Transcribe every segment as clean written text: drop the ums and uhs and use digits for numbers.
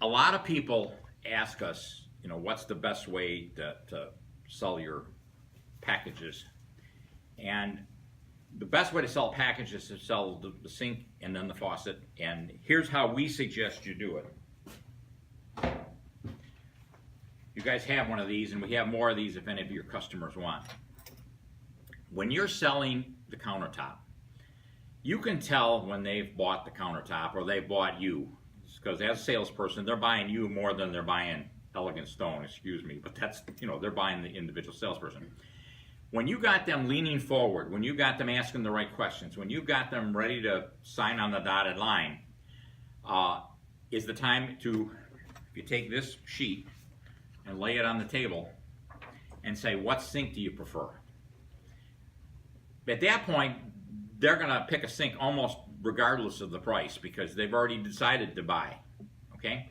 A lot of people ask us, you know, what's the best way to sell your packages? And the best way to sell packages is to sell the sink and then the faucet. And here's how we suggest you do it. You guys have one of these, and we have more of these if any of your customers want. When you're selling the countertop, you can tell when they've bought the countertop or they bought you, because as a salesperson, they're buying you more than they're buying Elegant Stone, excuse me, but that's, you know, they're buying the individual salesperson. When you got them leaning forward, when you got them asking the right questions, when you got them ready to sign on the dotted line, is the time to, if you take this sheet and lay it on the table and say, what sink do you prefer? At that point, they're going to pick a sink almost regardless of the price because they've already decided to buy, okay?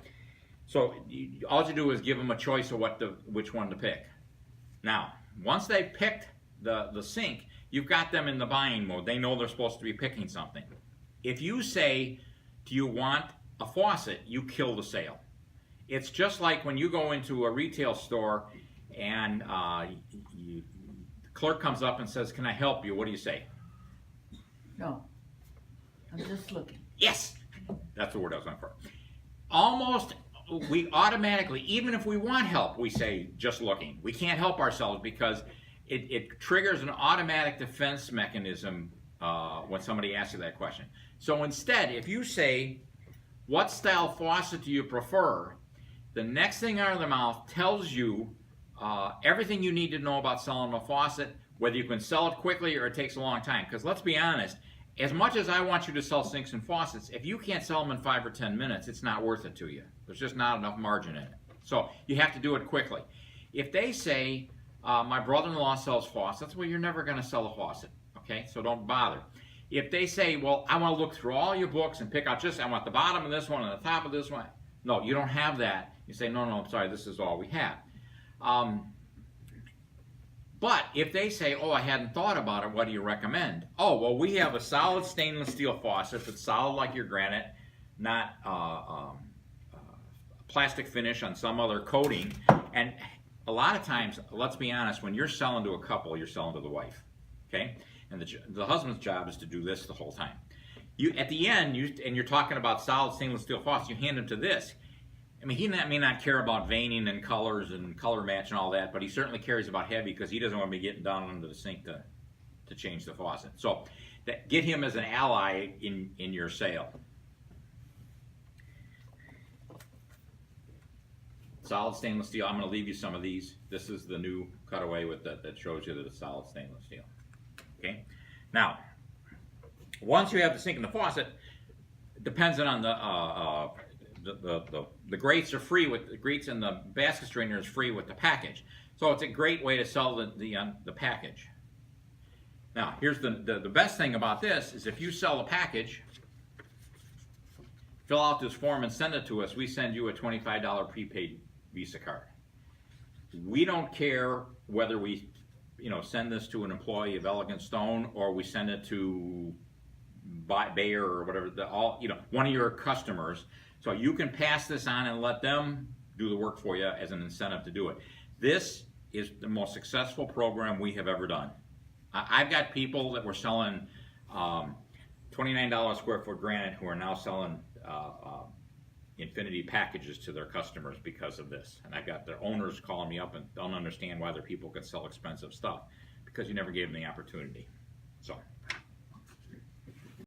So all you do is give them a choice of which one to pick. Now, once they've picked the sink, you've got them in the buying mode. They know they're supposed to be picking something. If you say, do you want a faucet, you kill the sale. It's just like when you go into a retail store and the clerk comes up and says, can I help you? What do you say? No, I'm just looking. Yes, that's the word I was looking for. Almost, we automatically, even if we want help, we say just looking. We can't help ourselves because it triggers an automatic defense mechanism when somebody asks you that question. So instead, if you say, what style faucet do you prefer? The next thing out of their mouth tells you everything you need to know about selling a faucet, whether you can sell it quickly or it takes a long time. Because let's be honest, as much as I want you to sell sinks and faucets, if you can't sell them in 5 or 10 minutes, it's not worth it to you. There's just not enough margin in it. So you have to do it quickly. If they say, my brother-in-law sells faucets, well, you're never going to sell a faucet, okay? So don't bother. If they say, well, I want to look through all your books and pick out just, I want the bottom of this one and the top of this one. No, you don't have that. You say, no, I'm sorry, this is all we have. But if they say, oh, I hadn't thought about it, what do you recommend? Oh, well, we have a solid stainless steel faucet that's solid like your granite, not plastic finish on some other coating. And a lot of times, let's be honest, when you're selling to a couple, you're selling to the wife, okay? And the husband's job is to do this the whole time. At the end, and you're talking about solid stainless steel faucets, you hand him to this. I mean, he may not care about veining and colors and color match and all that, but he certainly cares about heavy because he doesn't want to be getting down under the sink to change the faucet. So get him as an ally in your sale. Solid stainless steel. I'm going to leave you some of these. This is the new cutaway with that shows you that it's solid stainless steel. Okay. Now, once you have the sink and the faucet, depending on the grates are free with the grates, and the basket strainer is free with the package. So it's a great way to sell the package. Now, here's the best thing about this is if you sell a package, fill out this form and send it to us. We send you a $25 prepaid Visa card. We don't care whether we, send this to an employee of Elegant Stone or we send it to Bayer or whatever, one of your customers. So you can pass this on and let them do the work for you as an incentive to do it. This is the most successful program we have ever done. I've got people that were selling $29 square foot granite who are now selling Infinity packages to their customers because of this. And I've got their owners calling me up and don't understand why their people can sell expensive stuff because you never gave them the opportunity. So.